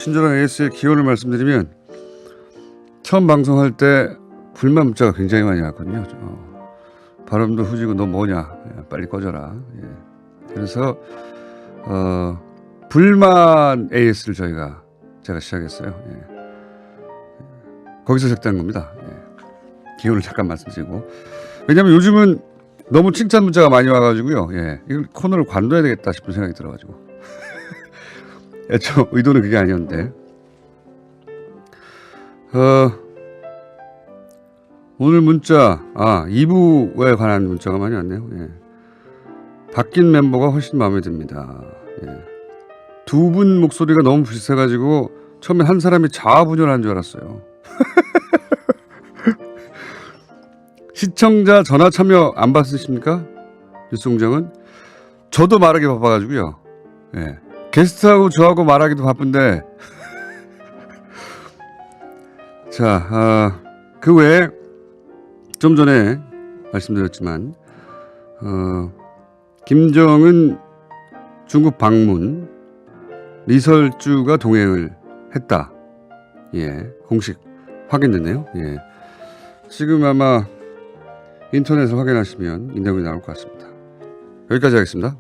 친절한 AS의 기원을 말씀드리면 처음 방송할 때 불만 문자가 굉장히 많이 왔거든요. 발음도 후지고 너 뭐냐 빨리 꺼져라. 예. 그래서 불만 AS를 제가 시작했어요. 예. 거기서 시작된 겁니다. 예. 기원을 잠깐 말씀드리고 왜냐하면 요즘은 너무 칭찬 문자가 많이 와가지고요. 예. 이걸 코너를 관둬야 되겠다 싶은 생각이 들어가지고 애초 의도는 그게 아니었는데 오늘 문자 2부에 관한 문자가 많이 왔네요. 예. 바뀐 멤버가 훨씬 마음에 듭니다. 예. 두 분 목소리가 너무 비슷해가지고 처음에 한 사람이 자아분열한 줄 알았어요. 시청자 전화 참여 안 받으십니까? 뉴스공장은 저도 말하기 바빠가지고요. 예. 게스트하고 저하고 말하기도 바쁜데 자, 그 외에 좀 전에 말씀드렸지만 김정은 중국 방문 리설주가 동행을 했다. 예, 공식 확인됐네요. 예, 지금 아마 인터넷에서 확인하시면 인터뷰가 나올 것 같습니다. 여기까지 하겠습니다.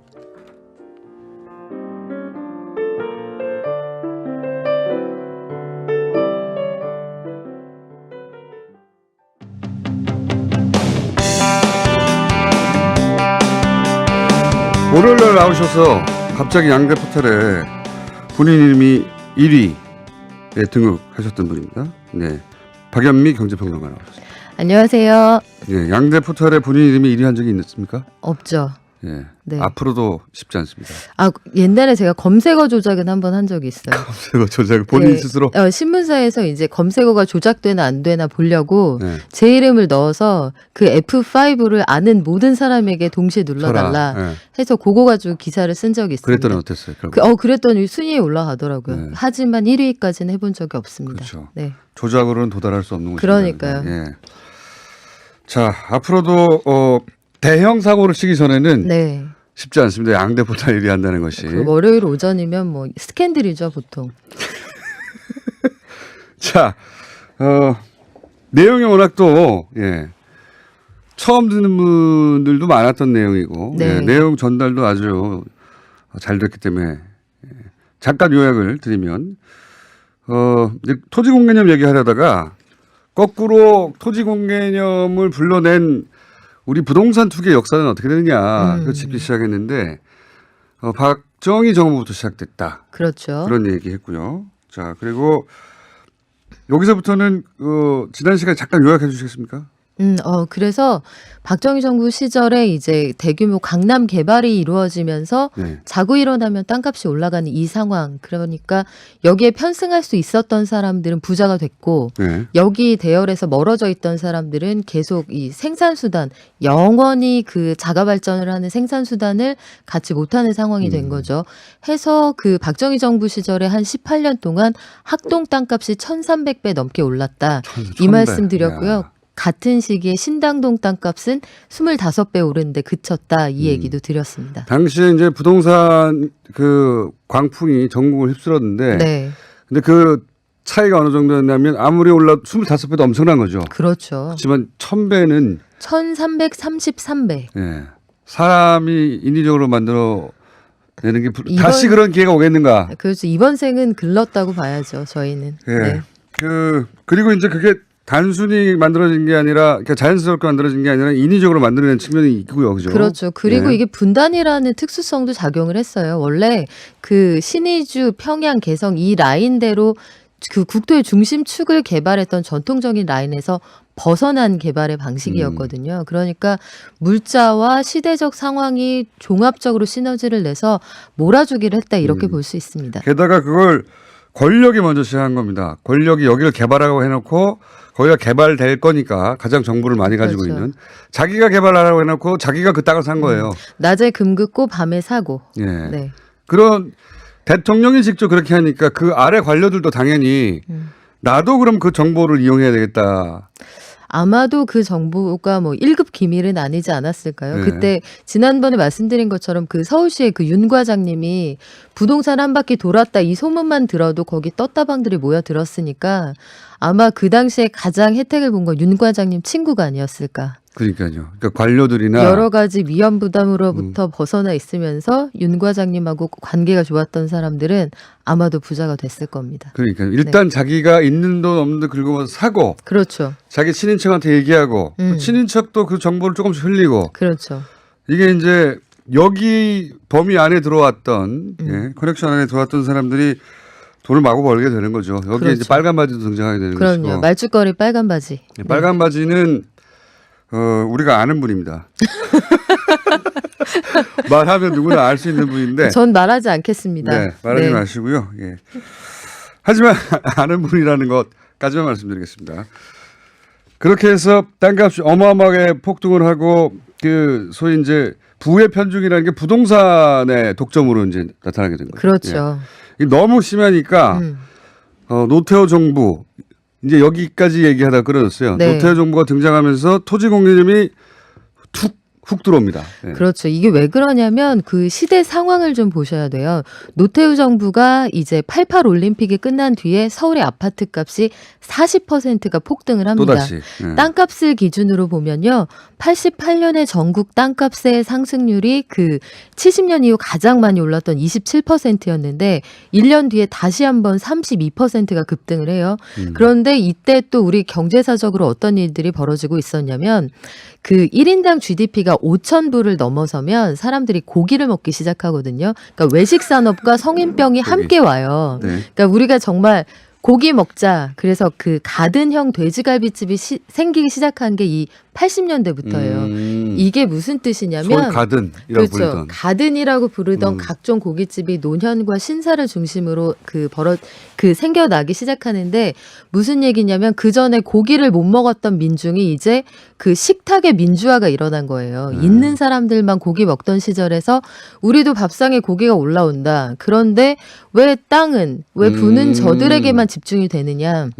월요일날 나오셔서 갑자기 양대 포털에 본인 이름이 1위에 등극하셨던 분입니다. 네, 박연미 경제평론가 나오셨습니다. 안녕하세요. 네, 양대 포털에 본인 이름이 1위 한 적이 있습니까? 없죠. 네. 네. 앞으로도 쉽지 않습니다. 옛날에 제가 검색어 조작은 한번 한 적이 있어요. 검색어 조작 본인 네. 스스로? 신문사에서 이제 검색어가 조작되나 안 되나 보려고 네. 제 이름을 넣어서 그 F5를 아는 모든 사람에게 동시에 눌러달라 네. 해서 그거 가지고 기사를 쓴 적이 있습니다. 그랬더니 어땠어요? 그랬더니 순위에 올라가더라고요. 네. 하지만 1위까지는 해본 적이 없습니다. 그렇죠. 네. 조작으로는 도달할 수 없는 것입니다. 그러니까요. 예. 자, 앞으로도 대형 사고를 치기 전에는 네. 쉽지 않습니다. 양대 포털 1위 한다는 것이. 그 월요일 오전이면 뭐 스캔들이죠 보통. 자, 내용이 워낙 또 처음 듣는 분들도 많았던 내용이고 네. 내용 전달도 아주 잘 됐기 때문에 잠깐 요약을 드리면 이제 토지공개념 얘기하려다가 거꾸로 토지공개념을 불러낸 우리 부동산 투기의 역사는 어떻게 되느냐 그거 짚기 시작했는데 박정희 정부부터 시작됐다. 그렇죠. 그런 얘기했고요. 자, 그리고 여기서부터는 지난 시간에 잠깐 요약해 주시겠습니까? 그래서 박정희 정부 시절에 이제 대규모 강남 개발이 이루어지면서 네. 자고 일어나면 땅값이 올라가는 이 상황. 그러니까 여기에 편승할 수 있었던 사람들은 부자가 됐고 네. 여기 대열에서 멀어져 있던 사람들은 계속 이 생산수단, 영원히 그 자가 발전을 하는 생산수단을 갖지 못하는 상황이 된 거죠. 해서 그 박정희 정부 시절에 한 18년 동안 학동 땅값이 1,300배 넘게 올랐다. 이 말씀 드렸고요. 야. 같은 시기에 신당동 땅값은 25배 오르는데 그쳤다. 이 얘기도 드렸습니다. 당시에 이제 부동산 그 광풍이 전국을 휩쓸었는데 네. 근데 그 차이가 어느 정도였냐면 아무리 올라 25배도 엄청난 거죠. 그렇죠. 하지만 1000배는 1333배. 사람이 인위적으로 만들어 내는 게 다시 이번- 그런 기회가 오겠는가? 그래서 이번 생은 글렀다고 봐야죠. 저희는. 예. 네. 그리고 이제 그게 단순히 만들어진 게 아니라 그러니까 자연스럽게 만들어진 게 아니라 인위적으로 만들어낸 측면이 있고요. 그죠? 그렇죠. 그리고 예. 이게 분단이라는 특수성도 작용을 했어요. 원래 그 신의주, 평양, 개성 이 라인대로 그 국토의 중심축을 개발했던 전통적인 라인에서 벗어난 개발의 방식이었거든요. 그러니까 물자와 시대적 상황이 종합적으로 시너지를 내서 몰아주기를 했다 이렇게 볼 수 있습니다. 게다가 그걸 권력이 먼저 시작한 겁니다. 권력이 여기를 개발하라고 해놓고 거기가 개발될 거니까 가장 정보를 많이 가지고 그렇죠. 있는 자기가 개발하라고 해놓고 자기가 그 땅을 산 거예요. 낮에 금 긋고 밤에 사고. 예. 네. 그런 대통령이 직접 그렇게 하니까 그 아래 관료들도 당연히 나도 그럼 그 정보를 이용해야 되겠다. 아마도 그 정보가 뭐 1급 기밀은 아니지 않았을까요? 네. 그때 지난번에 말씀드린 것처럼 그 서울시의 그 윤 과장님이 부동산 한 바퀴 돌았다 이 소문만 들어도 거기 떴다방들이 모여들었으니까 아마 그 당시에 가장 혜택을 본 건 윤 과장님 친구가 아니었을까. 그러니까요. 그러니까 관료들이나 여러 가지 위험 부담으로부터 벗어나 있으면서 윤 과장님하고 관계가 좋았던 사람들은 아마도 부자가 됐을 겁니다. 그러니까 일단 자기가 있는 돈 없는 돈 긁으면서 사고 그렇죠. 자기 친인척한테 얘기하고 그 친인척도 그 정보를 조금씩 흘리고 그렇죠. 이게 이제 여기 범위 안에 들어왔던 예, 커넥션 안에 들어왔던 사람들이 돈을 마구 벌게 되는 거죠. 여기에 그렇죠. 이제 빨간 바지도 등장하게 되는 그럼요. 것이고 말죽거리 빨간 바지. 네, 빨간 바지는 우리가 아는 분입니다. 말하면 누구나 알 수 있는 분인데 전 말하지 않겠습니다. 네, 말하지 네. 마시고요. 예. 하지만 아는 분이라는 것까지만 말씀드리겠습니다. 그렇게 해서 땅값이 어마어마하게 폭등을 하고 그 소위 이제 부의 편중이라는 게 부동산의 독점으로 이제 나타나게 된 거죠. 그렇죠. 예. 이게 너무 심하니까 노태우 정부 이제 여기까지 얘기하다 끊어졌어요. 네. 노태우 정부가 등장하면서 토지공개념이 훅 들어옵니다. 예. 그렇죠. 이게 왜 그러냐면 그 시대 상황을 좀 보셔야 돼요. 노태우 정부가 이제 88 올림픽이 끝난 뒤에 서울의 아파트 값이 40%가 폭등을 합니다. 또다시. 예. 땅값을 기준으로 보면요. 88년에 전국 땅값의 상승률이 그 70년 이후 가장 많이 올랐던 27%였는데 1년 뒤에 다시 한번 32%가 급등을 해요. 그런데 이때 또 우리 경제사적으로 어떤 일들이 벌어지고 있었냐면 그 1인당 GDP가 5,000불을 넘어서면 사람들이 고기를 먹기 시작하거든요. 그러니까 외식 산업과 성인병이 함께 와요. 네. 그러니까 우리가 정말 고기 먹자. 그래서 그 가든형 돼지갈비집이 생기기 시작한 게 이 80년대부터예요. 이게 무슨 뜻이냐면 서울 가든이라고 그렇죠. 부르던. 가든이라고 부르던 각종 고깃집이 노년과 신사를 중심으로 그 생겨나기 시작하는데 무슨 얘기냐면 그 전에 고기를 못 먹었던 민중이 이제 그 식탁의 민주화가 일어난 거예요. 있는 사람들만 고기 먹던 시절에서 우리도 밥상에 고기가 올라온다. 그런데 왜 땅은 왜 부는 저들에게만 집중이 되느냐.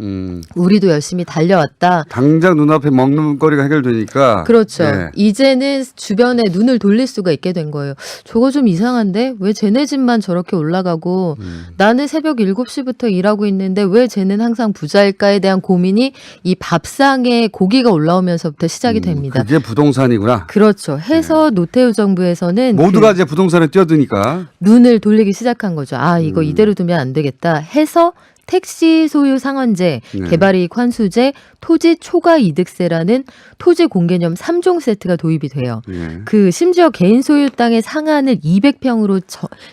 우리도 열심히 달려왔다. 당장 눈앞에 먹는 거리가 해결되니까. 그렇죠. 예. 이제는 주변에 눈을 돌릴 수가 있게 된 거예요. 저거 좀 이상한데? 왜 쟤네 집만 저렇게 올라가고 나는 새벽 7시부터 일하고 있는데 왜 쟤는 항상 부자일까에 대한 고민이 이 밥상에 고기가 올라오면서부터 시작이 됩니다. 그게 부동산이구나. 그렇죠. 해서 노태우 정부에서는 모두가 이제 부동산에 뛰어드니까. 눈을 돌리기 시작한 거죠. 아, 이거 이대로 두면 안 되겠다 해서 택시 소유 상환제, 네. 개발이익 환수제, 토지 초과 이득세라는 토지 공개념 3종 세트가 도입이 돼요. 예. 그 심지어 개인 소유 땅의 상한을 200평으로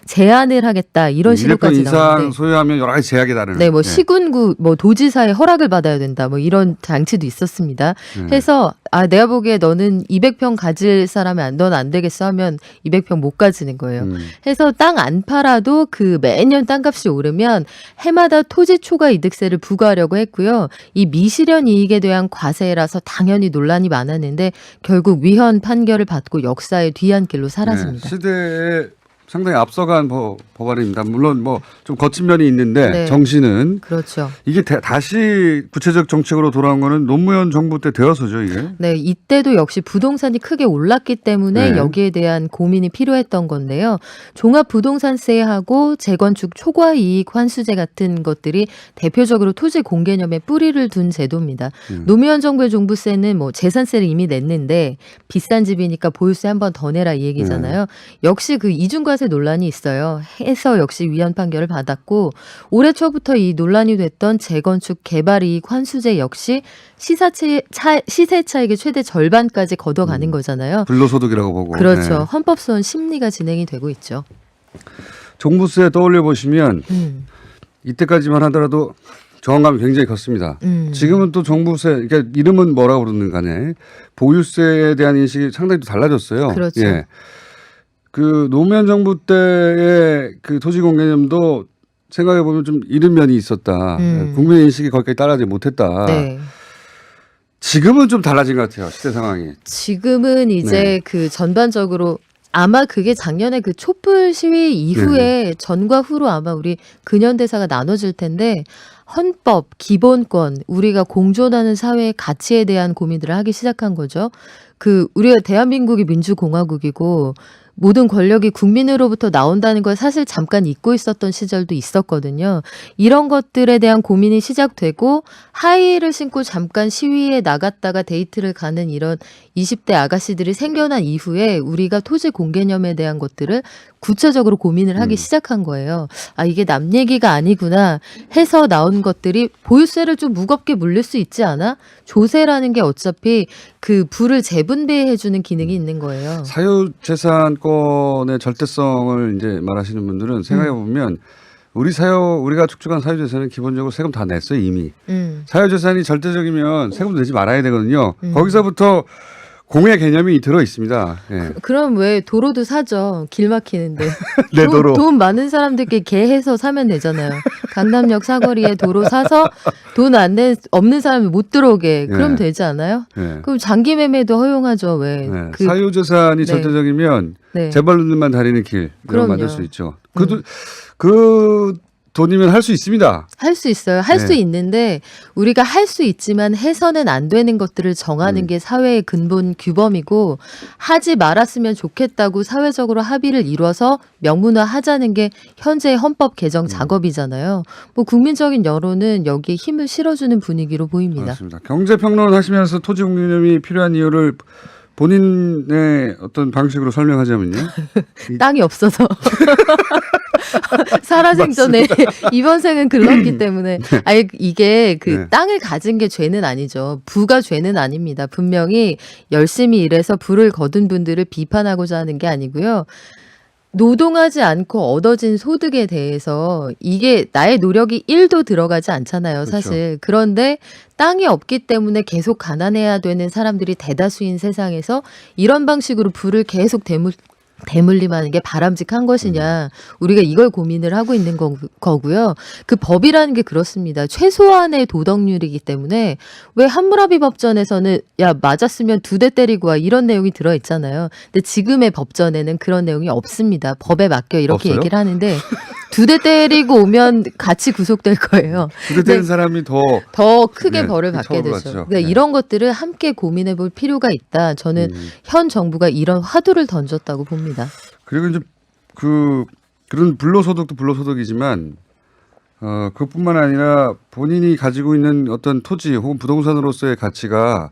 제한을 하겠다 이런 200평 식으로까지 이상 나오는데 소유하면 여러 가지 제약이 다르는. 네, 뭐 예. 시군구 뭐 도지사의 허락을 받아야 된다. 뭐 이런 장치도 있었습니다. 해서 내가 보기에 너는 200평 가질 사람이 넌 안 되겠어 하면 200평 못 가지는 거예요. 해서 땅 안 팔아도 그 매년 땅값이 오르면 해마다 토지 초과 이득세를 부과하려고 했고요. 이 미실현 이익에 대한 과세라서 당연히 논란이 많았는데 결국 위헌 판결을 받고 역사의 뒤안길로 사라집니다. 네, 시대에 상당히 앞서간 법안입니다. 물론 뭐 좀 거친 면이 있는데 네. 정신은 그렇죠. 이게 다시 구체적 정책으로 돌아온 거는 노무현 정부 때 되어서죠, 이게. 네, 이때도 역시 부동산이 크게 올랐기 때문에 네. 여기에 대한 고민이 필요했던 건데요. 종합부동산세하고 재건축 초과이익 환수제 같은 것들이 대표적으로 토지 공개념에 뿌리를 둔 제도입니다. 노무현 정부의 종부세는 뭐 재산세를 이미 냈는데 비싼 집이니까 보유세 한 번 더 내라 이 얘기잖아요. 역시 그 이중과세 논란이 있어요. 해서 역시 위헌 판결을 받았고 올해 초부터 이 논란이 됐던 재건축 개발이익 환수제 역시 시세 차익의 최대 절반까지 걷어가는 거잖아요. 불로소득이라고 보고. 그렇죠. 네. 헌법소원 심리가 진행이 되고 있죠. 종부세 떠올려 보시면 이때까지만 하더라도 저항감이 굉장히 컸습니다. 지금은 또 종부세, 그러니까 이름은 뭐라고 부르는 간에 보유세에 대한 인식이 상당히 또 달라졌어요. 그렇죠. 예. 그 노무현 정부 때의 그 토지공개념도 생각해 보면 좀 이른 면이 있었다. 국민 인식이 거기까지 따라가지 못했다. 네. 지금은 좀 달라진 것 같아요. 시대 상황이. 지금은 이제 네. 그 전반적으로 아마 그게 작년에 그 촛불 시위 이후에 전과 후로 아마 우리 근현대사가 나눠질 텐데 헌법, 기본권, 우리가 공존하는 사회의 가치에 대한 고민들을 하기 시작한 거죠. 우리가 대한민국이 민주공화국이고 모든 권력이 국민으로부터 나온다는 걸 사실 잠깐 잊고 있었던 시절도 있었거든요. 이런 것들에 대한 고민이 시작되고 하이힐을 신고 잠깐 시위에 나갔다가 데이트를 가는 이런 20대 아가씨들이 생겨난 이후에 우리가 토지 공개념에 대한 것들을 구체적으로 고민을 하기 시작한 거예요. 아, 이게 남 얘기가 아니구나 해서 나온 것들이 보유세를 좀 무겁게 물릴 수 있지 않아? 조세라는 게 어차피 그 부를 재분배해주는 기능이 있는 거예요. 사유재산권의 절대성을 이제 말하시는 분들은 생각해 보면 우리가 축적한 사유재산은 기본적으로 세금 다 냈어요 이미. 사유재산이 절대적이면 세금도 내지 말아야 되거든요. 거기서부터 공의 개념이 들어 있습니다. 예. 그럼 왜 도로도 사죠. 길 막히는데. 내 도로. 돈 많은 사람들께 개해서 사면 되잖아요. 강남역 사거리에 도로 사서 돈 없는 사람이 못 들어오게. 그럼 되지 않아요? 그럼 장기 매매도 허용하죠. 왜? 사유재산이 절대적이면 네. 재벌들만 다니는 길 이런 그럼요. 만들 수 있죠. 그 돈이면 할 수 있습니다. 할 수 있어요. 할 수 있는데 우리가 할 수 있지만 해서는 안 되는 것들을 정하는 게 사회의 근본 규범이고 하지 말았으면 좋겠다고 사회적으로 합의를 이뤄서 명문화하자는 게 현재의 헌법 개정 작업이잖아요. 뭐 국민적인 여론은 여기에 힘을 실어주는 분위기로 보입니다. 맞습니다. 경제평론 하시면서 토지 공개념이 필요한 이유를 본인의 어떤 방식으로 설명하자면요. 땅이 없어서. 살아생전에 이번 생은 글렀기 때문에 아니 이게 땅을 가진 게 죄는 아니죠. 부가 죄는 아닙니다. 분명히 열심히 일해서 부를 거둔 분들을 비판하고자 하는 게 아니고요. 노동하지 않고 얻어진 소득에 대해서 이게 나의 노력이 1도 들어가지 않잖아요, 사실. 그렇죠. 그런데 땅이 없기 때문에 계속 가난해야 되는 사람들이 대다수인 세상에서 이런 방식으로 부를 계속 대물림하는 게 바람직한 것이냐. 우리가 이걸 고민을 하고 있는 거고요. 그 법이라는 게 그렇습니다. 최소한의 도덕률이기 때문에 왜 함무라비 법전에서는 야 맞았으면 2대 때리고 와 이런 내용이 들어있잖아요. 근데 지금의 법전에는 그런 내용이 없습니다. 법에 맡겨 이렇게 없어요? 얘기를 하는데 2대 때리고 오면 같이 구속될 거예요. 2대 때린 사람이 더 크게 네, 벌을 받게 처벌을 되죠. 받죠. 네, 네. 이런 것들을 함께 고민해 볼 필요가 있다. 저는 현 정부가 이런 화두를 던졌다고 봅니다. 그리고 이제 그런 불로소득도 불로소득이지만 그뿐만 아니라 본인이 가지고 있는 어떤 토지 혹은 부동산으로서의 가치가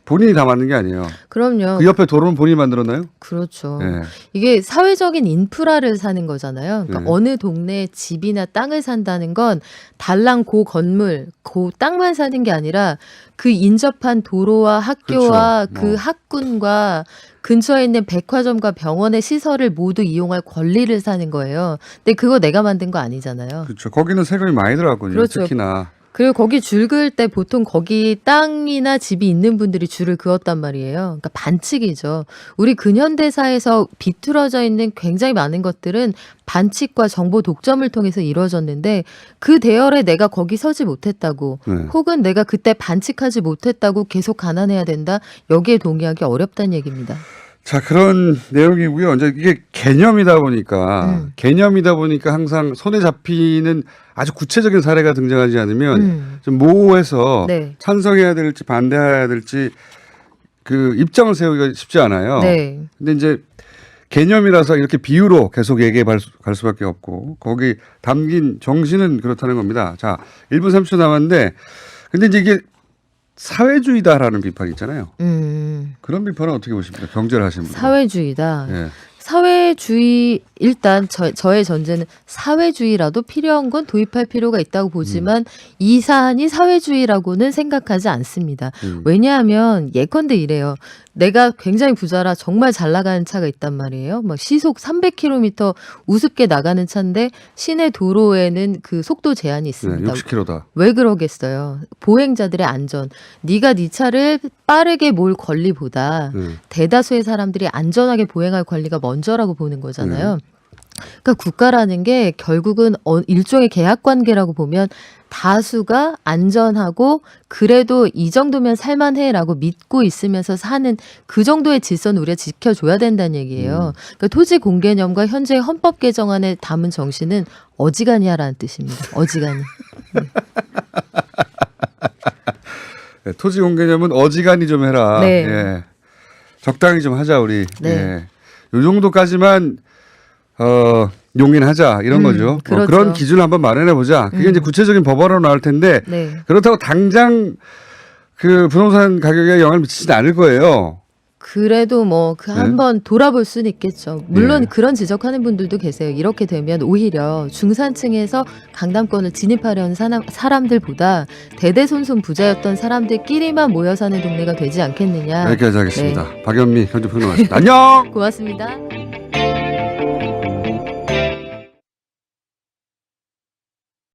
본인이 다 만든 게 아니에요. 그럼요. 그 옆에 도로는 본인이 만들었나요? 그렇죠. 네. 이게 사회적인 인프라를 사는 거잖아요. 그러니까 네. 어느 동네에 집이나 땅을 산다는 건 달랑 고 건물, 고 땅만 사는 게 아니라 그 인접한 도로와 학교와 그렇죠. 그 학군과 근처에 있는 백화점과 병원의 시설을 모두 이용할 권리를 사는 거예요. 근데 그거 내가 만든 거 아니잖아요. 그렇죠. 거기는 세금이 많이 들어갔거든요. 그렇죠. 특히나. 그리고 거기 줄 그을 때 보통 거기 땅이나 집이 있는 분들이 줄을 그었단 말이에요. 그러니까 반칙이죠. 우리 근현대사에서 비틀어져 있는 굉장히 많은 것들은 반칙과 정보 독점을 통해서 이루어졌는데 그 대열에 내가 거기 서지 못했다고 혹은 내가 그때 반칙하지 못했다고 계속 가난해야 된다. 여기에 동의하기 어렵다는 얘기입니다. 자, 그런 내용이고요. 이제 이게 개념이다 보니까 항상 손에 잡히는 아주 구체적인 사례가 등장하지 않으면 좀 모호해서 네. 찬성해야 될지 반대해야 될지 그 입장을 세우기가 쉽지 않아요. 네. 근데 이제 개념이라서 이렇게 비유로 계속 얘기해 갈 수밖에 없고 거기 담긴 정신은 그렇다는 겁니다. 자, 1분 30초 남았는데 근데 이제 이게 사회주의다라는 비판이 있잖아요. 그런 비판은 어떻게 보십니까? 경제를 하시는 분. 사회주의다. 예. 사회주의 일단 저의 전제는 사회주의라도 필요한 건 도입할 필요가 있다고 보지만 이 사안이 사회주의라고는 생각하지 않습니다. 왜냐하면 예컨대 이래요. 내가 굉장히 부자라 정말 잘 나가는 차가 있단 말이에요. 막 시속 300km 우습게 나가는 차인데 시내 도로에는 그 속도 제한이 있습니다. 60km다. 왜 그러겠어요? 보행자들의 안전. 네가 네 차를 빠르게 몰 권리보다 대다수의 사람들이 안전하게 보행할 권리가 먼저라고 보는 거잖아요. 그러니까 국가라는 게 결국은 일종의 계약 관계라고 보면 다수가 안전하고 그래도 이 정도면 살만해라고 믿고 있으면서 사는 그 정도의 질서는 우리가 지켜줘야 된다는 얘기예요. 그러니까 토지 공개념과 현재 헌법 개정안에 담은 정신은 어지간히하라는 뜻입니다. 어지간히. 네, 토지 공개념은 어지간히 좀 해라. 네. 예. 적당히 좀 하자 우리. 네. 예. 요 정도까지만 용인하자 이런 거죠. 그렇죠. 그런 기준을 한번 마련해 보자. 그게 이제 구체적인 법안으로 나올 텐데 네. 그렇다고 당장 그 부동산 가격에 영향을 미치지는 않을 거예요. 그래도 뭐 그 네. 한번 돌아볼 수는 있겠죠. 물론 예. 그런 지적하는 분들도 계세요. 이렇게 되면 오히려 중산층에서 강남권을 진입하려는 사람들보다 대대손손 부자였던 사람들끼리만 모여 사는 동네가 되지 않겠느냐. 여기까지 하겠습니다. 박연미 현주평론가였습니다. 안녕. 고맙습니다.